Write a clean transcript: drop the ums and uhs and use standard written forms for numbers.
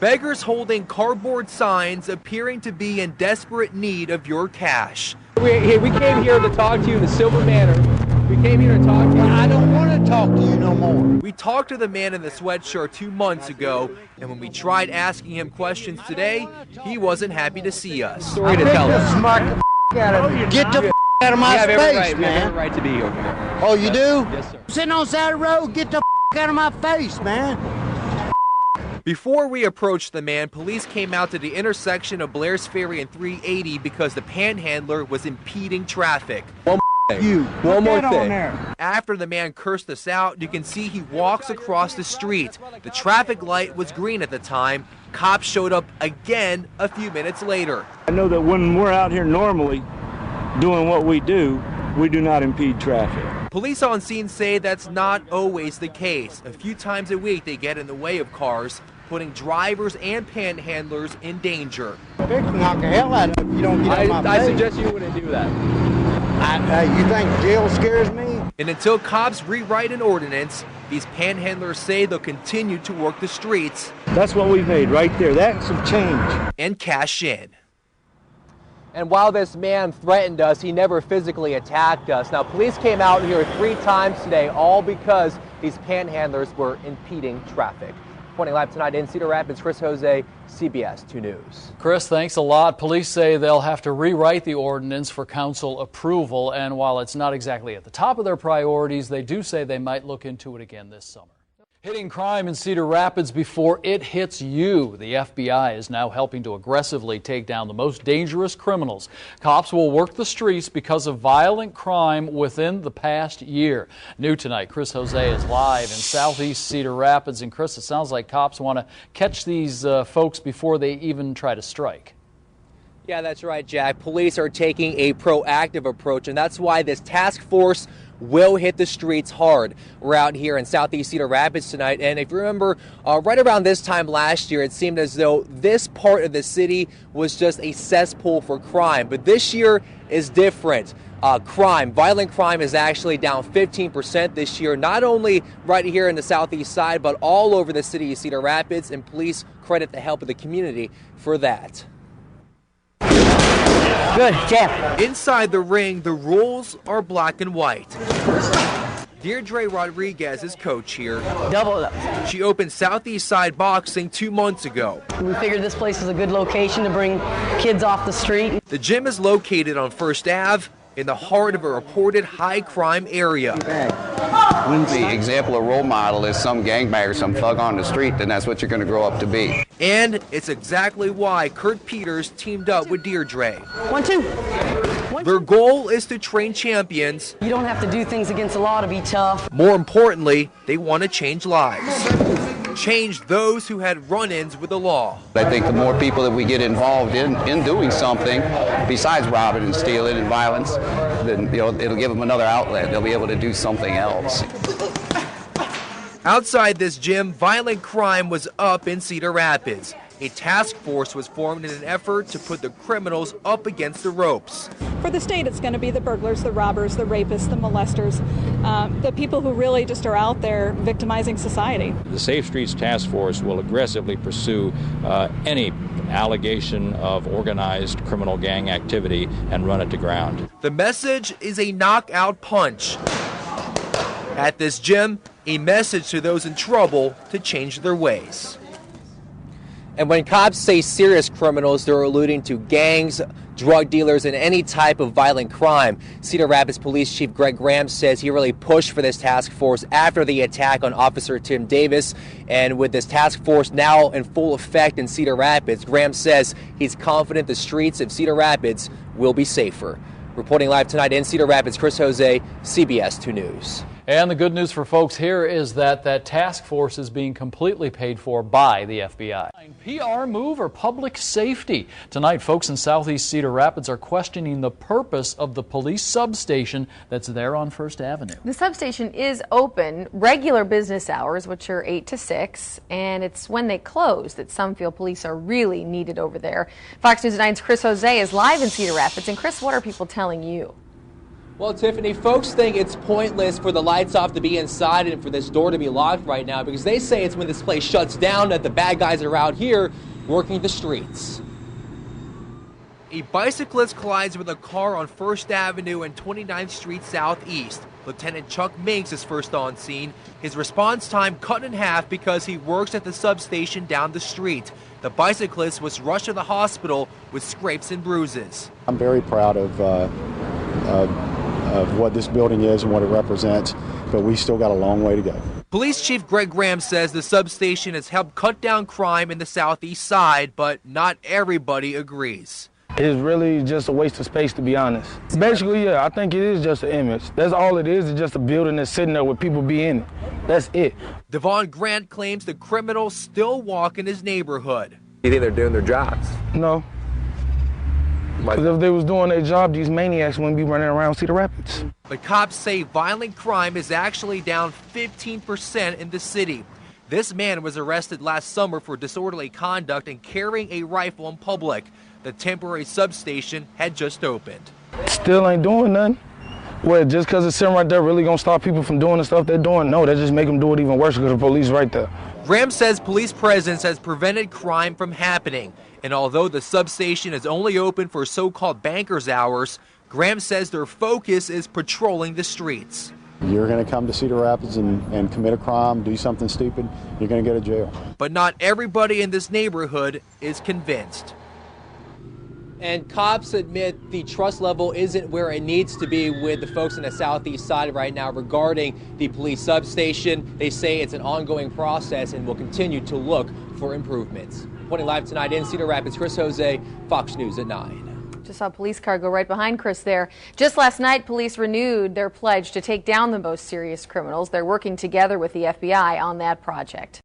Beggars holding cardboard signs appearing to be in desperate need of your cash. We came here to talk to you in the Silver Manor. We came here to talk to you. I don't want to talk to you no more. We talked to the man in the sweatshirt 2 months ago, and when we tried asking him questions today, he wasn't happy to see us. Story to tell us. Get the out of my space, man. We have man. every right to be here. Oh, you do? Yes, sir. Sitting on the side of the road, get the out of my face, man. Before we approached the man, police came out to the intersection of Blair's Ferry and 380 because the panhandler was impeding traffic. One more thing. After the man cursed us out, you can see he walks across the street. The traffic light was green at the time. Cops showed up again a few minutes later. I know that when we're out here normally doing what we do not impede traffic. Police on scene say that's not always the case. A few times a week they get in the way of cars, putting drivers and panhandlers in danger. Knock the hell out of you if you don't get out of my face. I suggest you wouldn't do that. You think jail scares me? And until cops rewrite an ordinance, these panhandlers say they'll continue to work the streets. That's what we've made right there. That's some change. And cash in. And while this man threatened us, he never physically attacked us. Now, police came out here 3 times today, all because these panhandlers were impeding traffic. Reporting live tonight in Cedar Rapids, Chris Jose, CBS 2 News. Chris, thanks a lot. Police say they'll have to rewrite the ordinance for council approval, and while it's not exactly at the top of their priorities, they do say they might look into it again this summer. Hitting crime in Cedar Rapids before it hits you. The FBI is now helping to aggressively take down the most dangerous criminals. Cops will work the streets because of violent crime within the past year. New tonight, Chris Jose is live in southeast Cedar Rapids. And Chris, it sounds like cops want to catch these folks before they even try to strike. Yeah, that's right, Jack. Police are taking a proactive approach, and that's why this task force will hit the streets hard. We're out here in southeast Cedar Rapids tonight, and if you remember, right around this time last year, it seemed as though this part of the city was just a cesspool for crime. But this year is different. Violent crime is actually down 15% this year, not only right here in the southeast side, but all over the city of Cedar Rapids, and police credit the help of the community for that. Good, champ. Inside the ring, the rules are black and white. Deirdre Rodriguez is coach here. Double it up. She opened Southeast Side Boxing 2 months ago. We figured this place is a good location to bring kids off the street. The gym is located on First Ave in the heart of a reported high crime area. When the example or role model is some gangbanger, some thug on the street, then that's what you're going to grow up to be. And it's exactly why Kurt Peters teamed up with Deirdre. 1, 2. Their goal is to train champions. You don't have to do things against the law to be tough. More importantly, they want to change lives. Change those who had run-ins with the law. I think the more people that we get involved in doing something besides robbing and stealing and violence, then it'll give them another outlet. They'll be able to do something else. Outside this gym, violent crime was up in Cedar Rapids. A task force was formed in an effort to put the criminals up against the ropes. For the state, it's going to be the burglars, the robbers, the rapists, the molesters, the people who really just are out there victimizing society. The Safe Streets Task Force will aggressively pursue any allegation of organized criminal gang activity and run it to ground. The message is a knockout punch. At this gym, a message to those in trouble to change their ways. And when cops say serious criminals, they're alluding to gangs, drug dealers, and any type of violent crime. Cedar Rapids Police Chief Greg Graham says he really pushed for this task force after the attack on Officer Tim Davis. And with this task force now in full effect in Cedar Rapids, Graham says he's confident the streets of Cedar Rapids will be safer. Reporting live tonight in Cedar Rapids, Chris Jose, CBS 2 News. And the good news for folks here is that that task force is being completely paid for by the FBI. PR move or public safety? Tonight, folks in southeast Cedar Rapids are questioning the purpose of the police substation that's there on First Avenue. The substation is open regular business hours, which are 8 to 6, and it's when they close that some feel police are really needed over there. Fox News 9's Chris Jose is live in Cedar Rapids. And Chris, what are people telling you? Well, Tiffany, folks think it's pointless for the lights off to be inside and for this door to be locked right now because they say it's when this place shuts down that the bad guys are out here working the streets. A bicyclist collides with a car on 1st Avenue and 29th Street Southeast. Lieutenant Chuck Minks is first on scene. His response time cut in half because he works at the substation down the street. The bicyclist was rushed to the hospital with scrapes and bruises. I'm very proud of what this building is and what it represents, but we still got a long way to go. Police Chief Greg Graham says the substation has helped cut down crime in the southeast side, but not everybody agrees. It's really just a waste of space, to be honest. Basically, yeah, I think it is just an image. That's all it is. It's just a building that's sitting there with people be in it. That's it. Devon Grant claims the criminals still walk in his neighborhood. You think they're doing their jobs? No. Because if they was doing their job, these maniacs wouldn't be running around Cedar Rapids. But cops say violent crime is actually down 15% in the city. This man was arrested last summer for disorderly conduct and carrying a rifle in public. The temporary substation had just opened. Still ain't doing nothing. Well, just because it's sitting right there really gonna stop people from doing the stuff they're doing? No, that just make them do it even worse because the police right there. Graham says police presence has prevented crime from happening. And although the substation is only open for so-called bankers' hours, Graham says their focus is patrolling the streets. You're going to come to Cedar Rapids and commit a crime, do something stupid, you're going to go to jail. But not everybody in this neighborhood is convinced. And cops admit the trust level isn't where it needs to be with the folks on the southeast side right now regarding the police substation. They say it's an ongoing process and will continue to look for improvements. Reporting live tonight in Cedar Rapids, Chris Jose, Fox News at 9. Just saw a police car go right behind Chris there. Just last night, police renewed their pledge to take down the most serious criminals. They're working together with the FBI on that project.